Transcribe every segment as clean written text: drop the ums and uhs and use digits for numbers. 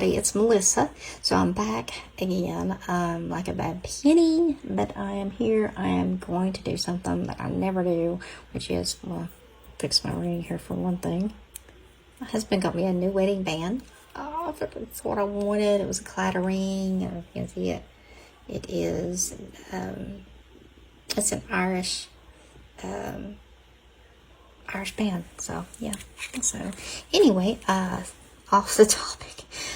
everybody, it's Melissa. So I'm back again, like a bad penny, but I am here. I am going to do something that I never do, which is, well, fix my ring here for one thing. My husband got me a new wedding band. Oh, that's what I wanted. It was a clatter ring. I don't know if you can see it. It is, it's an Irish band. So, yeah. So, anyway, off the topic.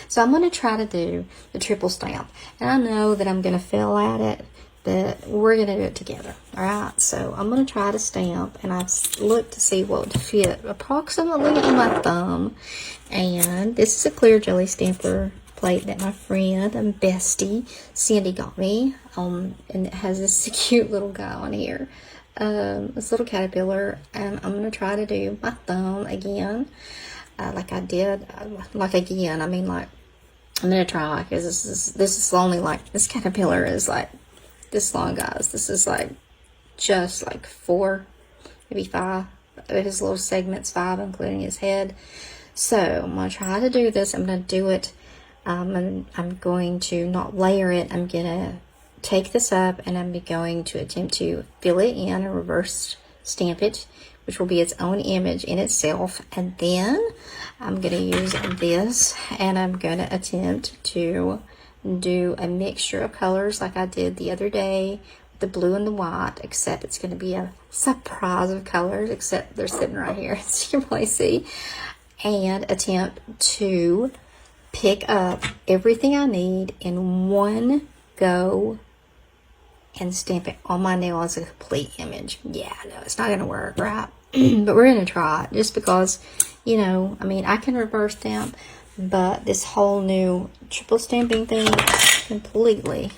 So I'm going to try to do the triple stamp. And I know that I'm going to fail at it, but we're going to do it together. Alright, so I'm going to try to stamp, and I've looked to see what would fit approximately on my thumb. And this is a clear jelly stamper plate that my friend and bestie Cindy got me. And it has this cute little guy on here. This little caterpillar, and I'm going to try to do my thumb again. Like I did, like again, I mean, like, I'm going to try, because this is only, like, this caterpillar is, like, this long, guys. This is, like, just, like, 4, maybe 5 of his little segments, 5, including his head. So, I'm going to try to do this. I'm going to do it, and I'm going to not layer it. I'm going to take this up, and I'm going to attempt to fill it in and reverse stamp it, which will be its own image in itself. And then I'm going to use this, and I'm going to attempt to do a mixture of colors like I did the other day, the blue and the white, except it's going to be a surprise of colors, except they're sitting right here, as you can probably see, and attempt to pick up everything I need in one go and stamp it on my nail as a complete image. Yeah, no, it's not going to work, right? But we're going to try it, just because, you know, I mean, I can reverse stamp, but this whole new triple stamping thing is completely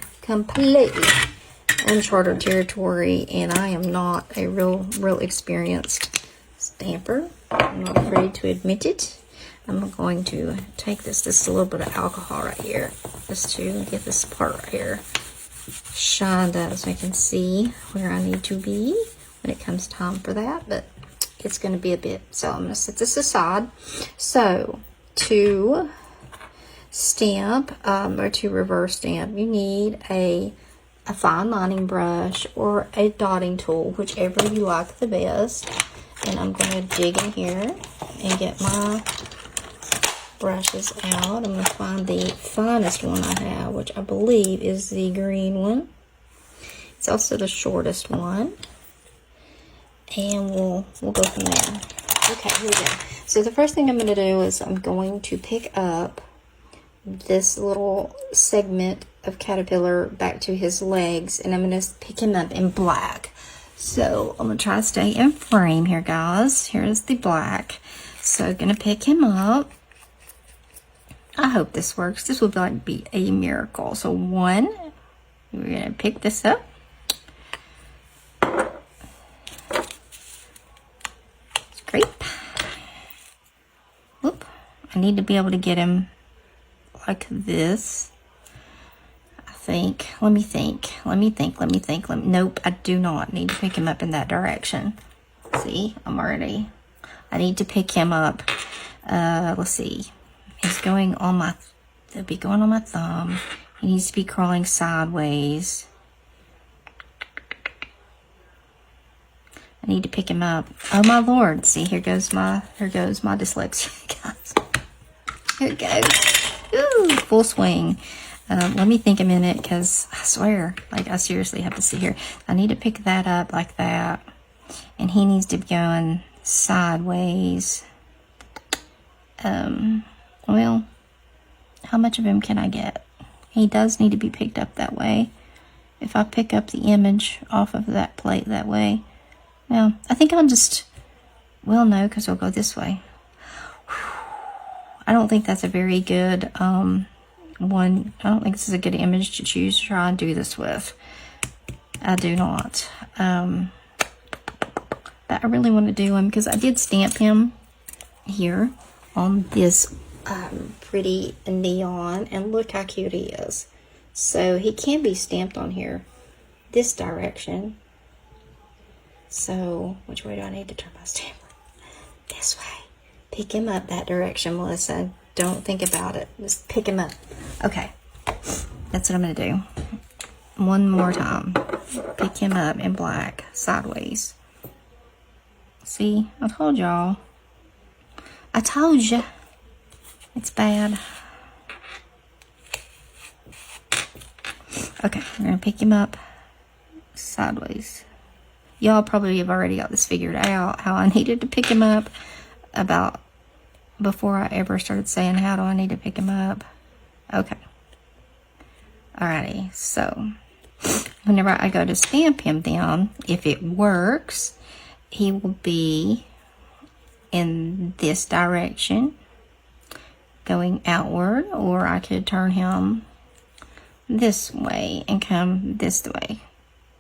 uncharted territory, and I am not a real experienced stamper. I'm not afraid to admit it. I'm going to take this a little bit of alcohol right here, just to get this part right here shined up so I can see where I need to be when it comes time for that, but it's going to be a bit, so I'm going to set this aside. So to stamp, or to reverse stamp, you need a fine lining brush or a dotting tool, whichever you like the best. And I'm going to dig in here and get my brushes out. I'm going to find the finest one I have, which I believe is the green one. It's also the shortest one, and we'll go from there. Okay, here we go. So the first thing I'm going to do is I'm going to pick up this little segment of caterpillar back to his legs, and I'm going to pick him up in black. So I'm going to try to stay in frame here, guys. Here's the black. So I'm going to pick him up. I hope this works. This would be a miracle. So one, we're going to pick this up. Scrape. Whoop. I need to be able to get him like this. I think. Let me think. Nope, I do not need to pick him up in that direction. See, I need to pick him up. Let's see. He's going on my, they'll be going on my thumb. He needs to be crawling sideways. I need to pick him up. Oh my Lord. See, here goes my dyslexia, guys. Here it goes. Ooh, full swing. Let me think a minute, because I swear, like, I seriously have to see here. I need to pick that up like that. And he needs to be going sideways. Well, how much of him can I get? He does need to be picked up that way. If I pick up the image off of that plate that way. Well, I think I'll just, well, no, because we'll go this way. I don't think that's a very good one. I don't think this is a good image to choose to try and do this with. I do not. But I really want to do him, because I did stamp him here on this pretty neon, and look how cute he is. So he can be stamped on here this direction. So which way do I need to turn my stamper? This way. Pick him up that direction, Melissa. Don't think about it. Just pick him up. Okay. That's what I'm going to do. One more time. Pick him up in black, sideways. See? I told y'all. I told you. It's bad. Okay, I'm going to pick him up sideways. Y'all probably have already got this figured out, how I needed to pick him up about before I ever started saying, how do I need to pick him up? Okay. Alrighty, so whenever I go to stamp him down, if it works, he will be in this direction, going outward, or I could turn him this way and come this way.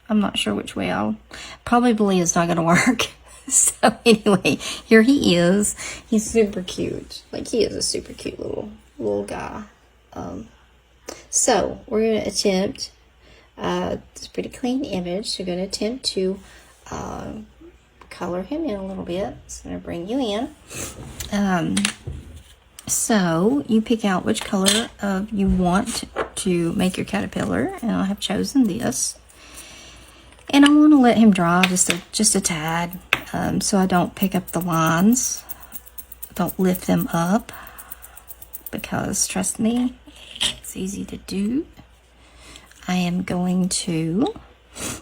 I'm not sure which way I'll probably is not going to work. So anyway, here he is. He's super cute. Like, he is a super cute little guy. So we're going to attempt, it's a pretty clean image. So we're going to attempt to color him in a little bit. So I'm going to bring you in. So you pick out which color you want to make your caterpillar, and I have chosen this. And I want to let him dry just a tad, so I don't pick up the lines. Don't lift them up, because trust me, it's easy to do. I am going to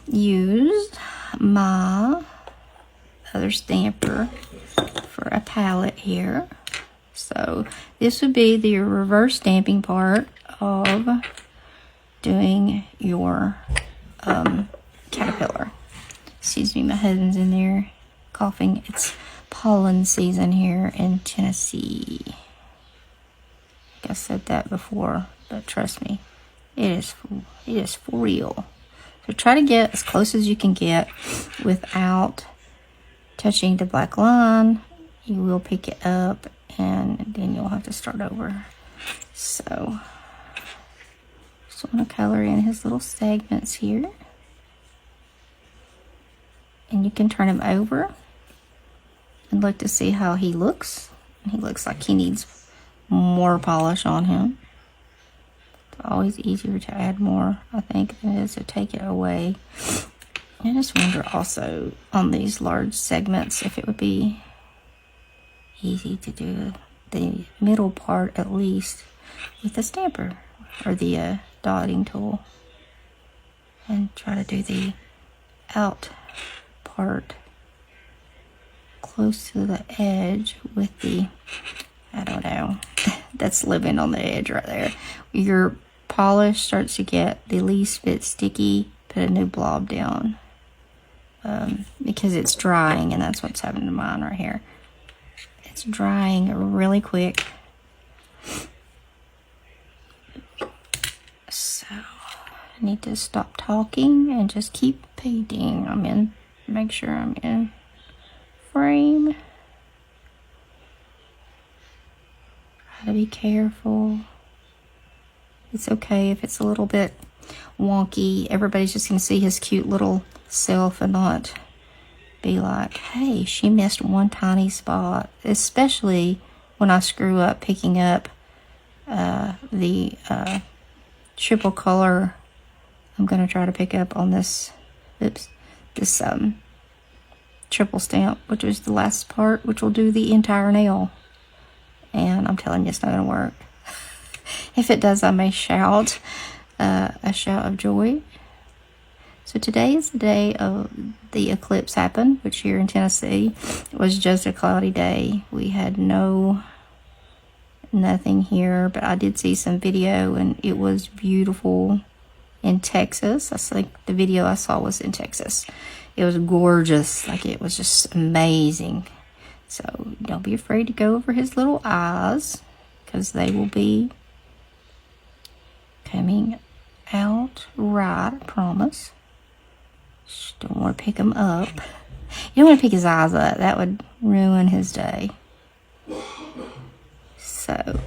use my other stamper for a palette here. So this would be the reverse stamping part of doing your caterpillar. Excuse me, my husband's in there coughing. It's pollen season here in Tennessee. I think I said that before, but trust me, it is for real. So try to get as close as you can get without touching the black line. You will pick it up, and then you'll have to start over. So just want to color in his little segments here. And you can turn him over and look to see how he looks. He looks like he needs more polish on him. It's always easier to add more, I think, than it is to take it away. I just wonder also on these large segments if it would be easy to do the middle part at least with the stamper or the dotting tool, and try to do the out part close to the edge with the, I don't know, that's living on the edge right there. Your polish starts to get the least bit sticky, put a new blob down, because it's drying, and that's what's happening to mine right here. It's drying really quick. So I need to stop talking and just keep painting. Make sure I'm in frame. Try to be careful. It's okay if it's a little bit wonky. Everybody's just going to see his cute little self and not be like, hey, she missed one tiny spot. Especially when I screw up picking up the triple color I'm going to try to pick up on this, this triple stamp, which is the last part, which will do the entire nail. And I'm telling you, it's not going to work. If it does, I may shout a shout of joy. So today is the day of the eclipse happened, which here in Tennessee it was just a cloudy day. We had nothing here, but I did see some video, and it was beautiful in Texas. I think the video I saw was in Texas. It was gorgeous. Like, it was just amazing. So don't be afraid to go over his little eyes, because they will be coming out right, I promise. Just don't want to pick them up. You don't want to pick his eyes up. That would ruin his day. So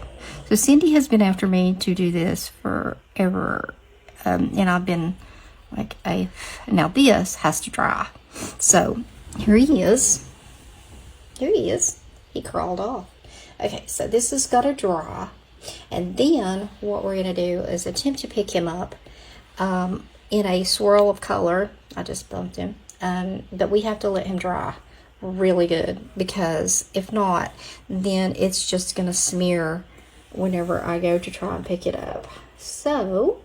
Cindy has been after me to do this forever. And I've been like, now this has to dry. So here he is. Here he is. He crawled off. Okay, so this has got to dry. And then what we're going to do is attempt to pick him up in a swirl of color. I just bumped him. But we have to let him dry really good, because if not, then it's just going to smear whenever I go to try and pick it up. So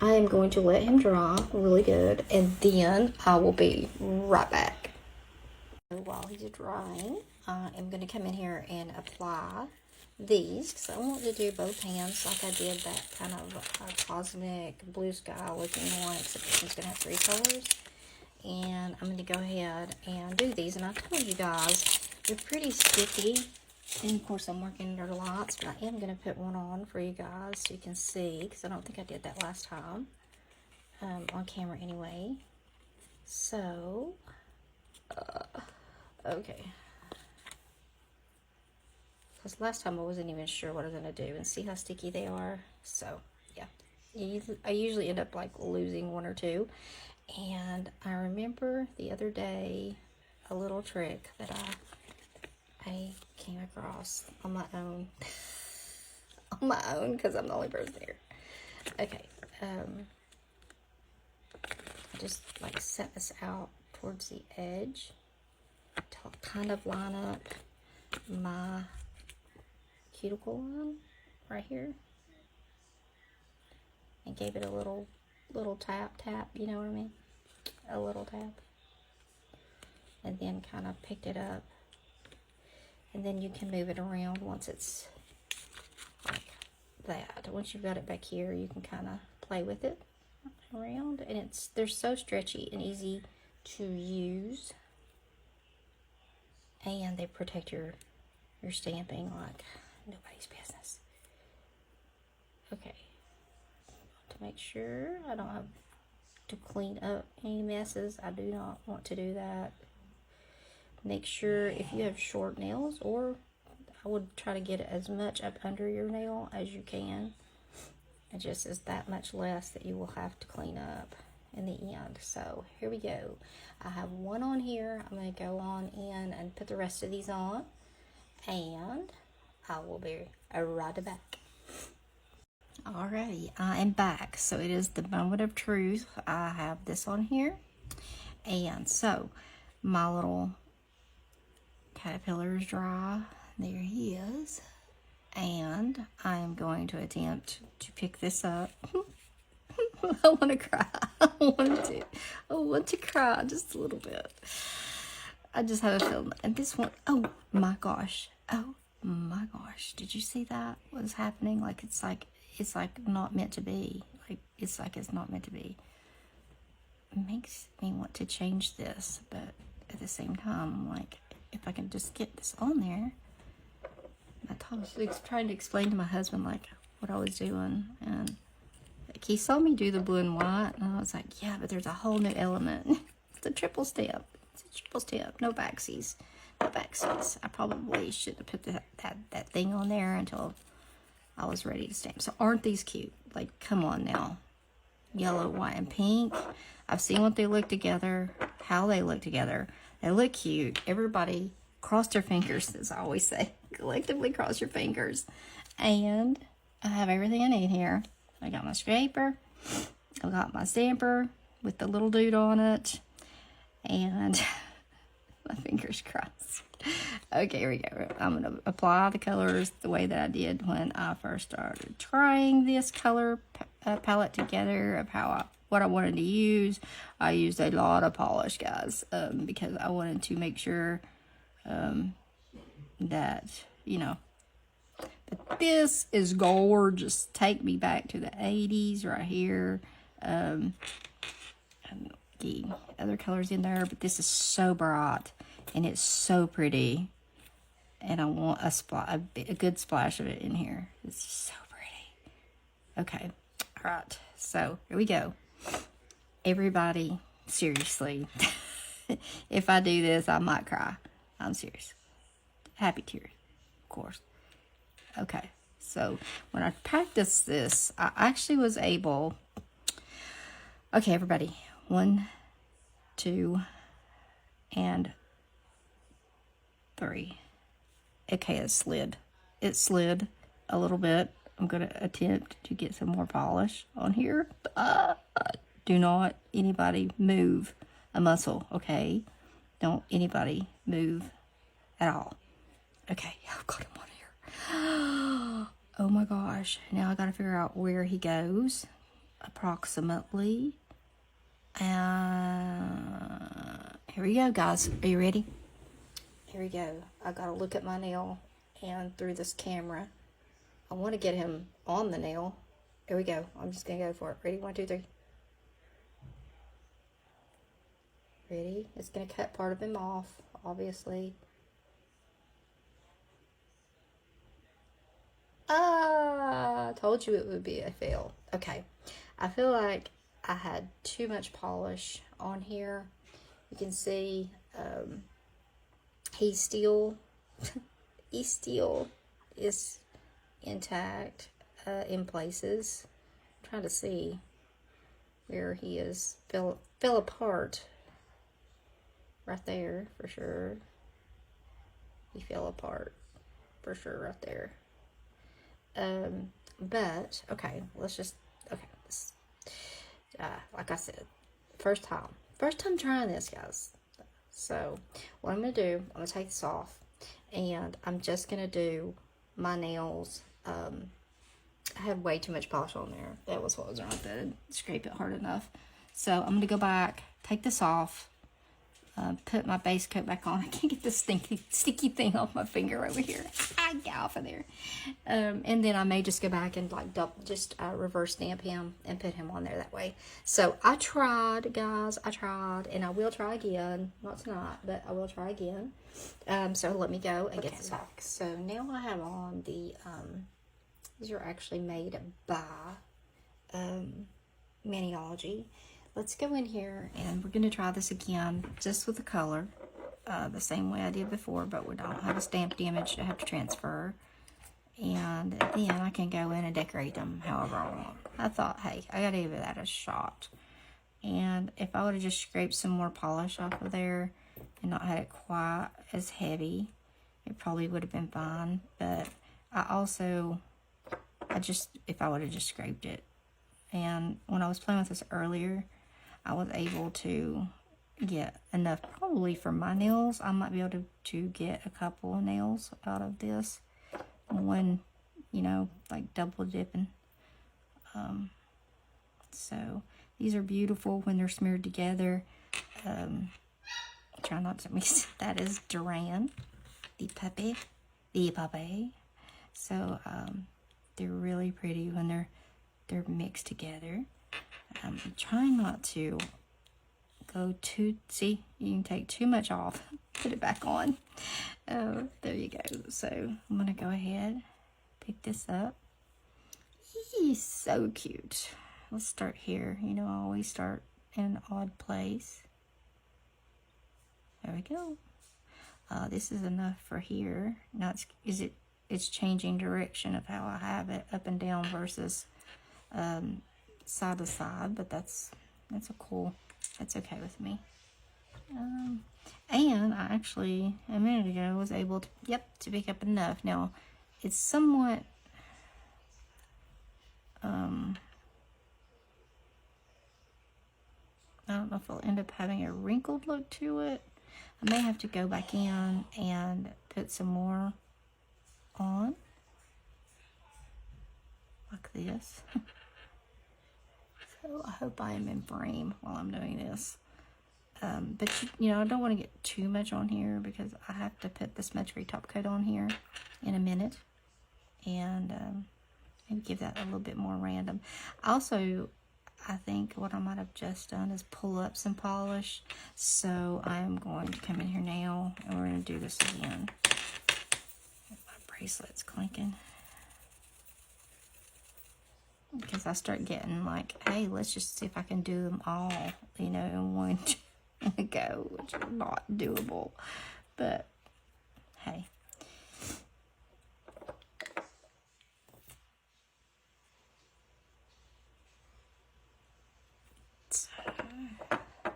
I am going to let him dry really good, and then I will be right back. While he's drying, I am going to come in here and apply these, because I want to do both hands like I did that kind of cosmic blue sky looking one, except this one's going to have 3 colors. And I'm going to go ahead and do these. And I told you guys, they're pretty sticky. And of course I'm working under lights, but I am going to put one on for you guys so you can see, because I don't think I did that last time on camera anyway. So, okay. Because last time I wasn't even sure what I was going to do, and see how sticky they are. So, yeah. I usually end up like losing 1 or 2. And I remember the other day a little trick that I came across on my own. On my own, because I'm the only person here. Okay. I just like set this out towards the edge to kind of line up my cuticle line right here, and gave it a little tap, you know what I mean? A little tap. And then kind of picked it up. And then you can move it around once it's like that. Once you've got it back here, you can kind of play with it around. And they're so stretchy and easy to use. And they protect your stamping like nobody's business. Okay. To make sure I don't have to clean up any messes. I do not want to do that. Make sure if you have short nails, or I would try to get it as much up under your nail as you can. It just is that much less that you will have to clean up in the end. So here we go. I have one on here. I'm going to go on in and put the rest of these on, and I will be right back. Alrighty, I am back. So it is the moment of truth. I have this on here, and so my little caterpillar is dry. There he is, and I am going to attempt to pick this up. I want to cry. I want to cry just a little bit. I just have a feeling. And this one, oh my gosh, did you see that? What's happening? Like it's like not meant to be. It's not meant to be. It makes me want to change this, but at the same time, I'm like, if I can just get this on there. I was trying to explain to my husband like what I was doing, and he saw me do the blue and white, and I was like, yeah, but there's a whole new element. It's a triple step. It's a triple step. No backsies. No backsies. I probably should have put that thing on there until I was ready to stamp. So aren't these cute? Like, come on now. Yellow, white, and pink. I've seen what they look together, how they look together. They look cute. Everybody cross their fingers, as I always say. Collectively cross your fingers. And I have everything I need here. I got my scraper. I got my stamper with the little dude on it. And my fingers crossed. Okay, here we go. I'm going to apply the colors the way that I did when I first started trying this color palette together of what I wanted to use. I used a lot of polish, guys, because I wanted to make sure that, you know. But this is gorgeous. Take me back to the 80s right here. The other colors in there, but this is so bright and it's so pretty. And I want a good splash of it in here. It's just so pretty. Okay, all right. So here we go. Everybody, seriously, if I do this, I might cry. I'm serious. Happy tears, of course. Okay, so when I practiced this, I actually was able. Okay, everybody. 1, 2, and 3. Okay, it slid. it slid a little bit. I'm going to attempt to get some more polish on here. Do not anybody move a muscle, okay? Don't anybody move at all. Okay, I've got him on here. Oh my gosh. Now I got to figure out where he goes approximately. Here we go, guys. Are you ready? Here we go. I got to look at my nail and through this camera. I want to get him on the nail. Here we go. I'm just going to go for it. Ready? 1, 2, 3. Ready? It's going to cut part of him off, obviously. I told you it would be a fail. Okay. I feel like I had too much polish on here. You can see he still is intact in places. I'm trying to see where he is fell apart. Right there, for sure. He fell apart, for sure, right there. But okay, let's just like I said, first time trying this, guys. So what I'm gonna do, I'm gonna take this off, and I'm just gonna do my nails. I had way too much polish on there. That was what was wrong. I didn't scrape it hard enough. So I'm gonna go back, take this off, put my base coat back on. I can't get this sticky thing off my finger over here. Get off of there. And then I may just go back and like reverse stamp him and put him on there that way. So I tried, guys. I tried, and I will try again. Not tonight, but I will try again. So let me go and get this back. So now I have on the these are actually made by Maniology. Let's go in here and we're going to try this again just with the color, the same way I did before, but we don't have a stamped image to have to transfer. And then I can go in and decorate them however I want. I thought, hey, I got to give that a shot. And if I would have just scraped some more polish off of there and not had it quite as heavy, it probably would have been fine. But if I would have just scraped it. And when I was playing with this earlier, I was able to get enough probably for my nails. I might be able to get a couple of nails out of this. One, like double dipping. So these are beautiful when they're smeared together. Try not to mix. That is Duran, the puppy. So they're really pretty when they're mixed together. I'm trying not to go too, see, you can take too much off, put it back on. Oh, there you go. So I'm going to go ahead, pick this up. He's so cute. Let's start here. I always start in an odd place. There we go. This is enough for here. Now it's changing direction of how I have it, up and down versus side to side, but that's okay with me. And I actually a minute ago was able to pick up enough. Now it's somewhat I don't know if I'll end up having a wrinkled look to it. I may have to go back in and put some more on like this. So I hope I am in frame while I'm doing this. But I don't want to get too much on here because I have to put the smudge-free top coat on here in a minute. And maybe give that a little bit more random. Also, I think what I might have just done is pull up some polish. So I'm going to come in here now and we're going to do this again. My bracelet's clinking. Because I start getting like, hey, let's just see if I can do them all, in one go, which is not doable. But, hey. So,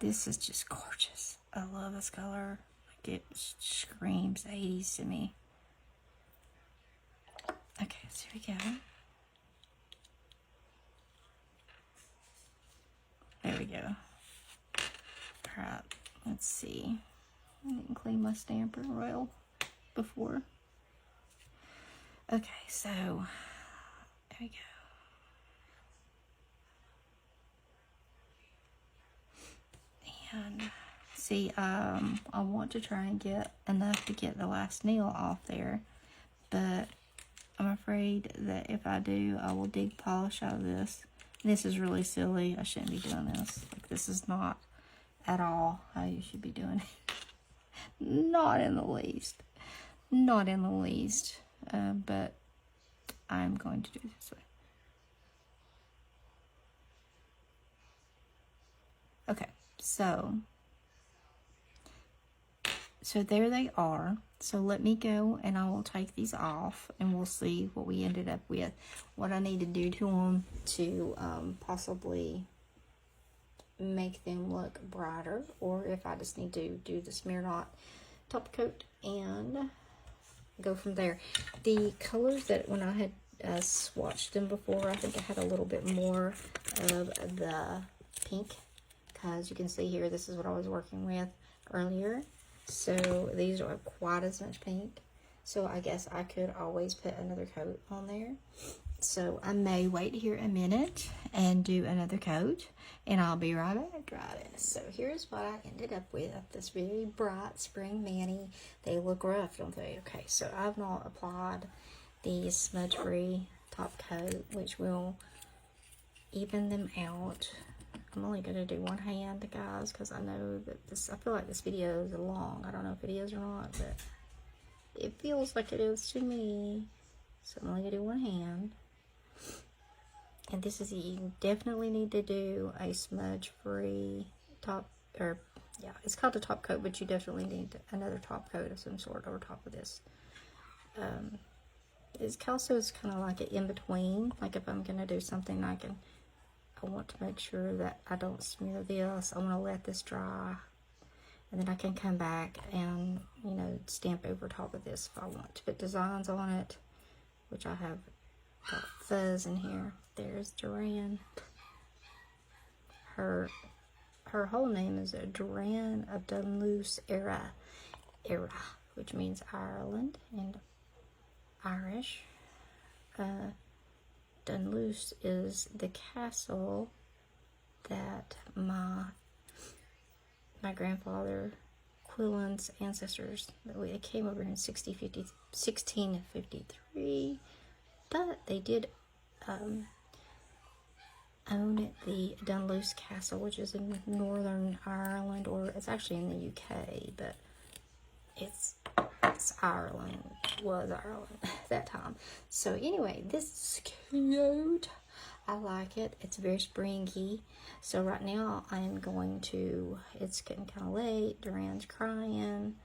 this is just gorgeous. I love this color. Like, it screams 80s to me. Okay, so here we go. There we go. Alright, let's see. I didn't clean my stamper oil before. Okay, so there we go. And see, I want to try and get enough to get the last nail off there, but I'm afraid that if I do, I will dig polish out of this. This is really silly. I shouldn't be doing this. Like, this is not at all how you should be doing it. Not in the least. Not in the least. But I'm going to do it this way. Okay, so there they are. So let me go and I will take these off and we'll see what we ended up with. What I need to do to them to possibly make them look brighter, or if I just need to do the smear knot top coat and go from there. The colors that when I had swatched them before, I think I had a little bit more of the pink, because you can see here, this is what I was working with earlier. So these are quite as much pink. So I guess I could always put another coat on there. So I may wait here a minute and do another coat, and I'll be right back. Right. So here's what I ended up with. This very bright spring mani. They look rough, don't they? Okay, so I've not applied the smudge-free top coat, which will even them out. I'm only going to do one hand, guys, because I know that I feel like this video is long. I don't know if it is or not, but it feels like it is to me. So I'm only going to do one hand. And this is, you definitely need to do a smudge-free top, or yeah, it's called a top coat, but you definitely need another top coat of some sort over top of this. It's also is kind of like an in-between. Like if I'm going to do something, I want to make sure that I don't smear this. I want to let this dry, and then I can come back and, you know, stamp over top of this if I want to put designs on it, which I have got fuzz in here. There's Duran. Her whole name is Duran of Dunluce Era, which means Ireland and Irish. Dunluce is the castle that my grandfather Quillen's ancestors, they came over in 1653, but they did own the Dunluce Castle, which is in Northern Ireland, or it's actually in the UK, but it's Ireland, was Ireland that time. So anyway, this is cute. I like it. It's very springy. So right now I am going to, it's getting kind of late. Duran's crying.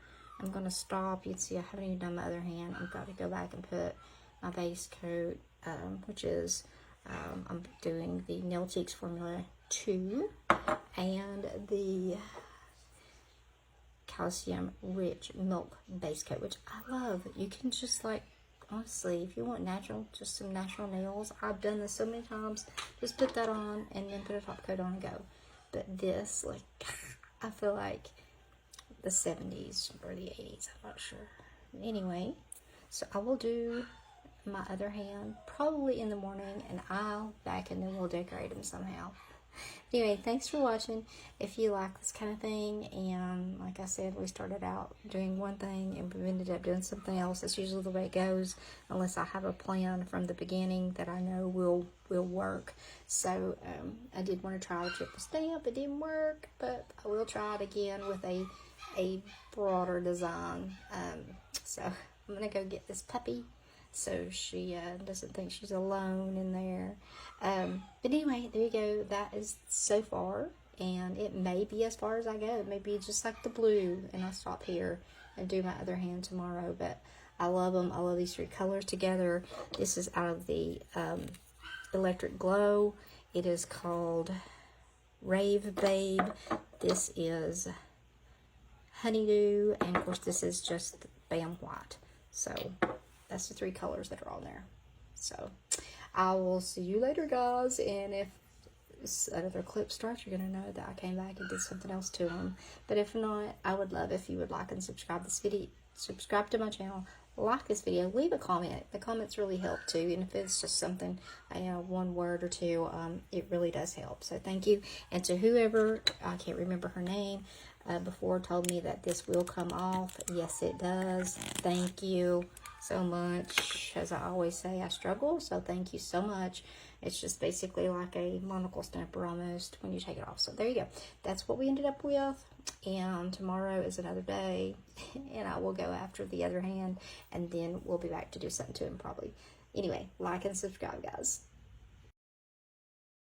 I'm going to stop. You can see I haven't even done my other hand. I've got to go back and put my base coat, which is, I'm doing the Nail Cheeks Formula 2 and the calcium rich milk base coat, which I love. You can just, like, honestly, if you want natural, just some natural nails, I've done this so many times. Just put that on and then put a top coat on and go. But this, like, I feel like the 70s or the 80s, I'm not sure. Anyway, so I will do my other hand probably in the morning, and I'll back and then we'll decorate them somehow. Anyway, thanks for watching. If you like this kind of thing, and like I said, we started out doing one thing and we ended up doing something else. That's usually the way it goes, unless I have a plan from the beginning that I know will work. So I did want to try the triple stamp. It didn't work, but I will try it again with a broader design. So I'm gonna go get this puppy, so she doesn't think she's alone in there. But anyway, there you go. That is so far, and it may be as far as I go. It may be just like the blue, and I'll stop here and do my other hand tomorrow. But I love them. I love these three colors together. This is out of the Electric Glow. It is called Rave Babe. This is Honeydew, and of course this is just Bam White. So that's the three colors that are on there. So I will see you later, guys. And if another clip starts, you're gonna know that I came back and did something else to them. But if not, I would love if you would like and subscribe this video, subscribe to my channel, like this video, leave a comment. The comments really help too, and if it's just something, one word or two, it really does help. So thank you. And to whoever, I can't remember her name, before told me that this will come off. Yes, it does. Thank you so much. As I always say, I struggle, so thank you so much. It's just basically like a monocle stamper almost when you take it off. So there you go. That's what we ended up with. And tomorrow is another day, and I will go after the other hand, and then we'll be back to do something to him probably. Anyway, like and subscribe, guys.